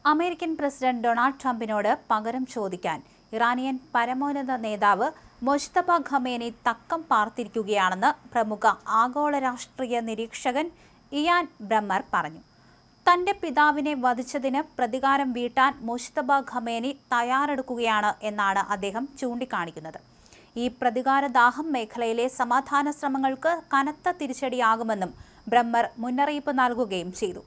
American president Donald ട്രംപിനോട് പകരം ചോദിക്കാൻ Iranian പരമോന്നത നേതാവ് മുജ്തബ ഖമേനി തക്കം പാർത്തിരിക്കുകയാണെന്ന് പ്രമുഖ ആഗോള രാഷ്ട്രീയ നിരീക്ഷകൻ ഇയാൻ ബ്രമ്മർ പറഞ്ഞു. തന്റെ പിതാവിനെ വധിച്ചതിന് പ്രതികാരം വീട്ടാൻ മുജ്തബ ഖമേനി തയ്യാറെടുക്കുകയാണ് എന്നാണ് അദ്ദേഹം ചൂണ്ടിക്കാണിക്കുന്നത്. ഈ പ്രതികാരദാഹം മേഖലയിലെ സമാധാന ശ്രമങ്ങൾക്ക് കനത്ത തിരിച്ചടിയാകുമെന്നും ബ്രമ്മർ മുന്നറിയിപ്പ് നൽകുകയും ചെയ്തു.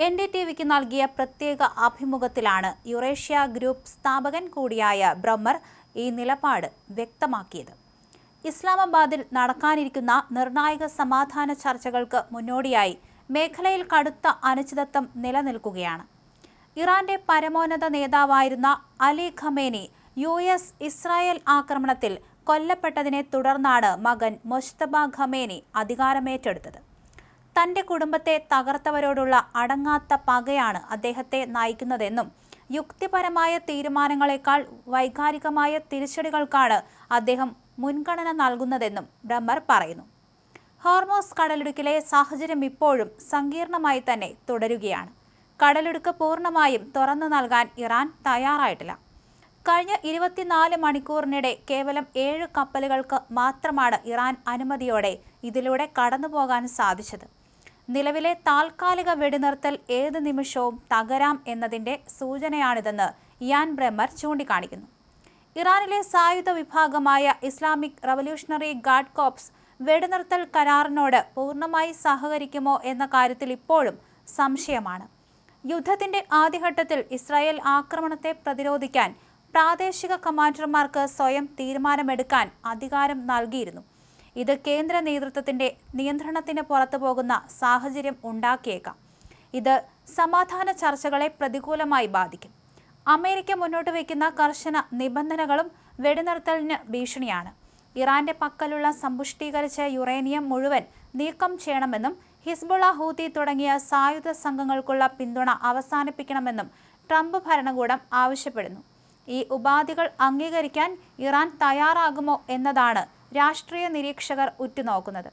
NDTVക്ക് നൽകിയ പ്രത്യേക അഭിമുഖത്തിലാണ് യുറേഷ്യ ഗ്രൂപ്പ് സ്ഥാപകൻ കൂടിയായ ബ്രമ്മർ ഈ നിലപാട് വ്യക്തമാക്കിയത്. ഇസ്ലാമാബാദിൽ നടക്കാനിരിക്കുന്ന നിർണായക സമാധാന ചർച്ചകൾക്ക് മുന്നോടിയായി മേഖലയിൽ കടുത്ത അനിശ്ചിതത്വം നിലനിൽക്കുകയാണ്. ഇറാന്റെ പരമോന്നത നേതാവായിരുന്ന അലി ഖമേനി US-ഇസ്രായേൽ ആക്രമണത്തിൽ കൊല്ലപ്പെട്ടതിനെ തുടർന്നാണ് മകൻ മുജ്തബ ഖമേനി അധികാരമേറ്റെടുത്തത്. തന്റെ കുടുംബത്തെ തകർത്തവരോടുള്ള അടങ്ങാത്ത പകയാണ് അദ്ദേഹത്തെ നയിക്കുന്നതെന്നും യുക്തിപരമായ തീരുമാനങ്ങളെക്കാൾ വൈകാരികമായ തിരിച്ചടികൾക്കാണ് അദ്ദേഹം മുൻഗണന നൽകുന്നതെന്നും ബ്രമ്മർ പറയുന്നു. ഹോർമോസ് കടലിടുക്കിലെ സാഹചര്യം ഇപ്പോഴും സങ്കീർണമായി തന്നെ തുടരുകയാണ്. കടലിടുക്ക് പൂർണ്ണമായും തുറന്നു നൽകാൻ ഇറാൻ തയ്യാറായിട്ടില്ല. കഴിഞ്ഞ 24 മണിക്കൂറിനിടെ കേവലം 7 കപ്പലുകൾക്ക് മാത്രമാണ് ഇറാൻ അനുമതിയോടെ ഇതിലൂടെ കടന്നുപോകാൻ സാധിച്ചത്. നിലവിലെ താൽക്കാലിക വെടിനിർത്തൽ ഏത് നിമിഷവും തകരാം എന്നതിന്റെ സൂചനയാണിതെന്ന് ഇയാൻ ബ്രമ്മർ ചൂണ്ടിക്കാണിക്കുന്നു. ഇറാനിലെ സായുധ വിഭാഗമായ ഇസ്ലാമിക് റവല്യൂഷണറി ഗാർഡ് കോർപ്സ് വെടിനിർത്തൽ കരാറിനോട് പൂർണ്ണമായി സഹകരിക്കുമോ എന്ന കാര്യത്തിൽ ഇപ്പോഴും സംശയമാണ്. യുദ്ധത്തിന്റെ ആദ്യഘട്ടത്തിൽ ഇസ്രായേൽ ആക്രമണത്തെ പ്രതിരോധിക്കാൻ പ്രാദേശിക കമാൻഡർമാർക്ക് സ്വയം തീരുമാനമെടുക്കാൻ അധികാരം നൽകിയിരുന്നു. ഇത് കേന്ദ്ര നേതൃത്വത്തിന്റെ നിയന്ത്രണത്തിന് പുറത്തു പോകുന്ന സാഹചര്യം ഉണ്ടാക്കിയേക്കാം. ഇത് സമാധാന ചർച്ചകളെ പ്രതികൂലമായി ബാധിക്കും. അമേരിക്ക മുന്നോട്ട് വയ്ക്കുന്ന കർശന നിബന്ധനകളും വെടിനിർത്തലിന് ഭീഷണിയാണ്. ഇറാന്റെ പക്കലുള്ള സമ്പുഷ്ടീകരിച്ച യുറേനിയം മുഴുവൻ നീക്കം ചെയ്യണമെന്നും ഹിസ്ബുള്ള, ഹൂതി തുടങ്ങിയ സായുധ സംഘങ്ങൾക്കുള്ള പിന്തുണ അവസാനിപ്പിക്കണമെന്നും ട്രംപ് ഭരണകൂടം ആവശ്യപ്പെടുന്നു. ഈ ഉപാധികൾ അംഗീകരിക്കാൻ ഇറാൻ തയ്യാറാകുമോ എന്നതാണ് രാഷ്ട്രീയ നിരീക്ഷകർ ഉറ്റുനോക്കുന്നത്.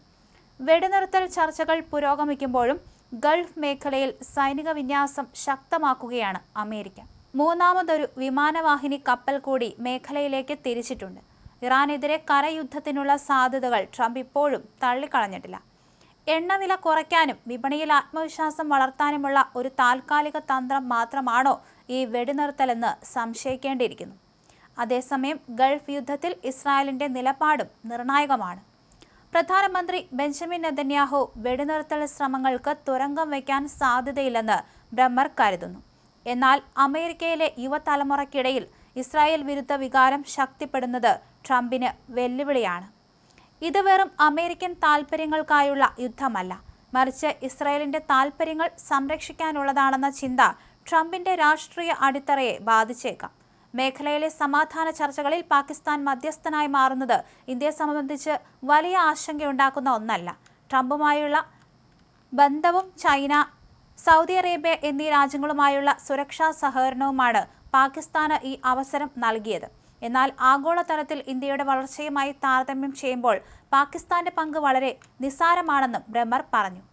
വെടിനിർത്തൽ ചർച്ചകൾ പുരോഗമിക്കുമ്പോഴും ഗൾഫ് മേഖലയിൽ സൈനിക വിന്യാസം ശക്തമാക്കുകയാണ് അമേരിക്ക. മൂന്നാമതൊരു വിമാനവാഹിനി കപ്പൽ കൂടി മേഖലയിലേക്ക് തിരിച്ചിട്ടുണ്ട്. ഇറാനെതിരെ കരയുദ്ധത്തിനുള്ള സാധ്യതകൾ ട്രംപ് ഇപ്പോഴും തള്ളിക്കളഞ്ഞിട്ടില്ല. എണ്ണവില കുറയ്ക്കാനും വിപണിയിൽ ആത്മവിശ്വാസം വളർത്താനുമുള്ള ഒരു താൽക്കാലിക തന്ത്രം മാത്രമാണോ ഈ വെടിനിർത്തലെന്ന് സംശയിക്കേണ്ടിയിരിക്കുന്നു. അതേസമയം ഗൾഫ് യുദ്ധത്തിൽ ഇസ്രായേലിന്റെ നിലപാടും നിർണായകമാണ്. പ്രധാനമന്ത്രി ബെഞ്ചമിൻ നെതന്യാഹു വെടിനിർത്തൽ ശ്രമങ്ങൾക്ക് തുരങ്കം വയ്ക്കാൻ സാധ്യതയില്ലെന്ന് ബ്രമ്മർ കരുതുന്നു. എന്നാൽ അമേരിക്കയിലെ യുവതലമുറയ്ക്കിടയിൽ ഇസ്രായേൽ വിരുദ്ധ വികാരം ശക്തിപ്പെടുന്നത് ട്രംപിന് വെല്ലുവിളിയാണ്. ഇത് വെറും അമേരിക്കൻ താൽപ്പര്യങ്ങൾക്കായുള്ള യുദ്ധമല്ല, മറിച്ച് ഇസ്രായേലിന്റെ താൽപ്പര്യങ്ങൾ സംരക്ഷിക്കാനുള്ളതാണെന്ന ചിന്ത ട്രംപിന്റെ രാഷ്ട്രീയ അടിത്തറയെ ബാധിച്ചേക്കാം. മേഖലയിലെ സമാധാന ചർച്ചകളിൽ പാകിസ്ഥാൻ മധ്യസ്ഥനായി മാറുന്നത് ഇന്ത്യയെ സംബന്ധിച്ച് വലിയ ആശങ്കയുണ്ടാക്കുന്ന ഒന്നല്ല. ട്രംപുമായുള്ള ബന്ധവും ചൈന, സൗദി അറേബ്യ എന്നീ രാജ്യങ്ങളുമായുള്ള സുരക്ഷാ സഹകരണവുമാണ് പാകിസ്ഥാന് ഈ അവസരം നൽകിയത്. എന്നാൽ ആഗോളതലത്തിൽ ഇന്ത്യയുടെ വളർച്ചയുമായി താരതമ്യം ചെയ്യുമ്പോൾ പാകിസ്ഥാന്റെ പങ്ക് വളരെ നിസ്സാരമാണെന്നും ബ്രമ്മർ പറഞ്ഞു.